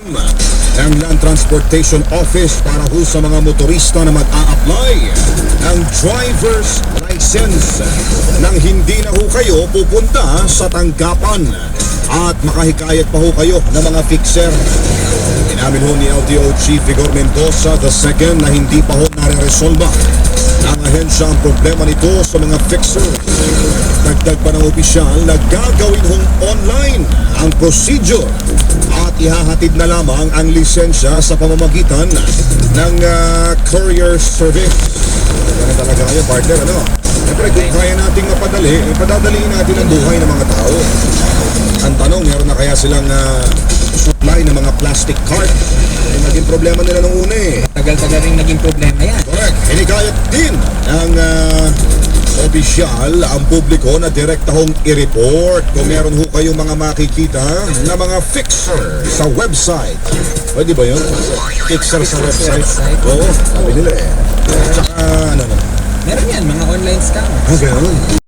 ng Land Transportation Office para ho sa mga motorista na mag-a-apply ng driver's license nang hindi na ho kayo pupunta sa tanggapan at makahikayat pa ho kayo ng mga fixer. Inamin ho ni LTO Chief Igor Mendoza II na hindi pa ho nare-resolba ng ahensya ang problema nito sa mga fixer. Dagdag pa ng opisyal na gagawin hong online ang procedure at ihahatid na lamang ang lisensya sa pamamagitan ng courier service. Ano talaga kayo, partner, ano? Siyempre, kung kaya nating mapadali, ipadadaliin natin ang buhay ng mga tao. Ang tanong, meron na kaya silang supply ng mga plastic cart? Ay, naging problema nila nung una eh. Tagal-tagal rin naging problema yan. Correct. Hinikayat din ng opisyal ang publiko na direktahong i-report kung meron ho kayong mga makikita na mga fixer sa website. Pwede ba yun? Fixer sa website? Oo, sabi nila eh. Tsaka ano na. Meron yan, mga online scam. Ganun.